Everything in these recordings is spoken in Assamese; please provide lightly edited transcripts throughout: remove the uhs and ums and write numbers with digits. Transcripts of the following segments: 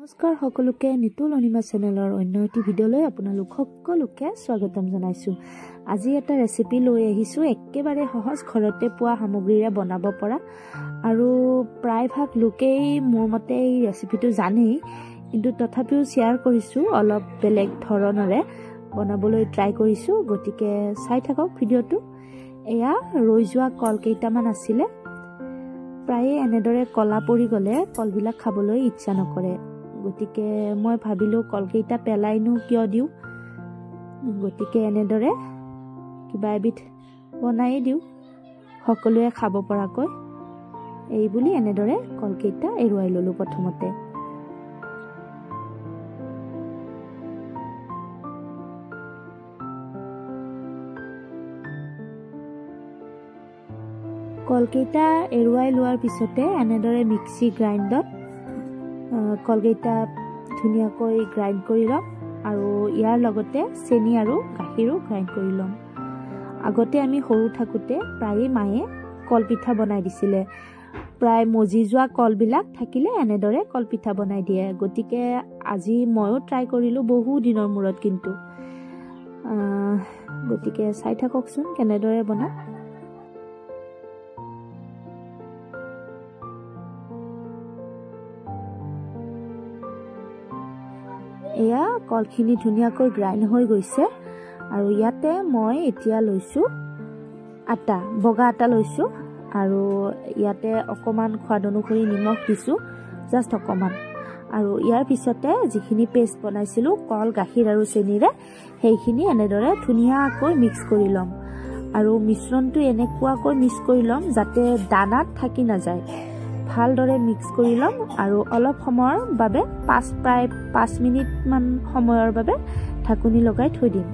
নমস্কাৰ সকলোকে নিতুল অনিমা চেনেলৰ অন্য এটি ভিডিঅ'লৈ আপোনালোক সকলোকে স্বাগতম জনাইছো। আজি এটা ৰেচিপি লৈ আহিছো, একেবাৰে সহজ ঘৰতে পোৱা সামগ্ৰীৰে বনাব পৰা আৰু প্ৰায়ভাগ লোকেই মোৰ মতে এই ৰেচিপিটো জানেই, কিন্তু তথাপিও শ্বেয়াৰ কৰিছো, অলপ বেলেগ ধৰণৰে বনাবলৈ ট্ৰাই কৰিছো। গতিকে চাই থাকক ভিডিঅ'টো। এয়া ৰৈ যোৱা কল কেইটামান আছিলে, প্ৰায়ে এনেদৰে কলা পৰি গ'লে কলবিলাক খাবলৈ ইচ্ছা নকৰে। গতিকে মই ভাবিলোঁ কলকেইটা পেলাইনো কিয় দিওঁ, গতিকে এনেদৰে কিবা এবিধ বনাই দিওঁ সকলোৱে খাব পৰাকৈ। এই বুলি এনেদৰে কলকেইটা এৰুৱাই ল'লোঁ প্ৰথমতে। কলকেইটা এৰুৱাই লোৱাৰ পিছতে এনেদৰে মিক্সি গ্ৰাইণ্ডত কলকেইটা ধুনীয়াকৈ গ্ৰাইণ্ড কৰি ল'ম আৰু ইয়াৰ লগতে চেনি আৰু গাখীৰো গ্ৰাইণ্ড কৰি ল'ম। আগতে আমি সৰু থাকোঁতে প্ৰায়ে মায়ে কলপিঠা বনাই দিছিলে, প্ৰায় মজি যোৱা কলবিলাক থাকিলে এনেদৰে কলপিঠা বনাই দিয়ে। গতিকে আজি ময়ো ট্ৰাই কৰিলোঁ বহু দিনৰ মূৰত, কিন্তু গতিকে চাই থাককচোন কেনেদৰে বনাওঁ। এয়া কলখিনি ধুনীয়াকৈ গ্ৰাইণ্ড হৈ গৈছে আৰু ইয়াতে মই এতিয়া লৈছোঁ আটা, বগা আটা লৈছোঁ আৰু ইয়াতে অকণমান সোৱাদ অনুসৰি নিমখ দিছোঁ, জাষ্ট অকণমান। আৰু ইয়াৰ পিছতে যিখিনি পেষ্ট বনাইছিলোঁ কল, গাখীৰ আৰু চেনিৰে, সেইখিনি এনেদৰে ধুনীয়াকৈ মিক্স কৰি ল'ম আৰু মিশ্ৰণটো এনেকুৱাকৈ মিক্স কৰি ল'ম যাতে দানাত থাকি নাযায়। ভালদৰে মিক্স কৰি ল'ম আৰু অলপ সময়ৰ বাবে প্ৰায় 5 মিনিটমান সময়ৰ বাবে ঢাকনি লগাই থৈ দিম।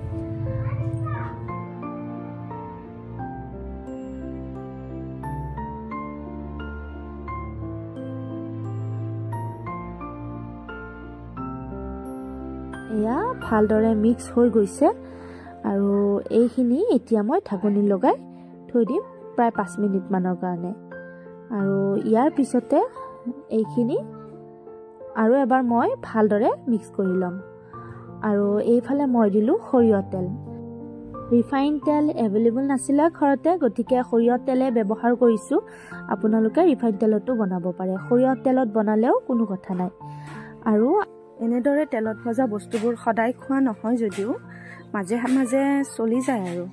এয়া ভালদৰে মিক্স হৈ গৈছে আৰু এইখিনি এতিয়া মই ঢাকনি লগাই থৈ দিম প্ৰায় 5 মিনিটমানৰ কাৰণে। আৰু ইয়াৰ পিছতে এইখিনি আৰু এবাৰ মই ভালদৰে মিক্স কৰি ল'ম। আৰু এইফালে মই দিলোঁ সৰিয়হ তেল। ৰিফাইন তেল এভেইলেবল নাছিলে ঘৰতে, গতিকে সৰিয়হ তেলে ব্যৱহাৰ কৰিছোঁ। আপোনালোকে ৰিফাইন তেলতো বনাব পাৰে, সৰিয়হ তেলত বনালেও কোনো কথা নাই। আৰু এনেদৰে তেলত ভজা বস্তুবোৰ সদায় খোৱা নহয় যদিও মাজে মাজে চলি যায় আৰু।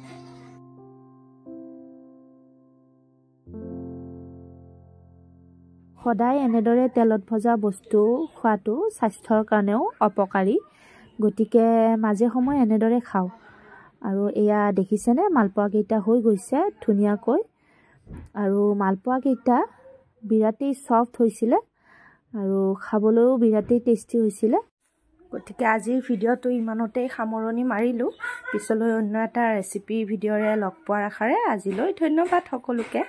সদায় এনেদৰে তেলত ভজা বস্তু খোৱাটো স্বাস্থ্যৰ কাৰণেও অপকাৰী, গতিকে মাজে সময়ে এনেদৰে খাওঁ। আৰু এয়া দেখিছেনে, মালপোৱাকেইটা হৈ গৈছে ধুনীয়াকৈ আৰু মালপোৱাকেইটা বিৰাটেই ছফ্ট হৈছিলে আৰু খাবলৈও বিৰাটেই টেষ্টি হৈছিলে। গতিকে আজিৰ ভিডিঅ'টো ইমানতেই সামৰণি মাৰিলোঁ। পিছলৈ অন্য এটা ৰেচিপি ভিডিঅ'ৰে লগ পোৱাৰ আশাৰে আজিলৈ ধন্যবাদ সকলোকে।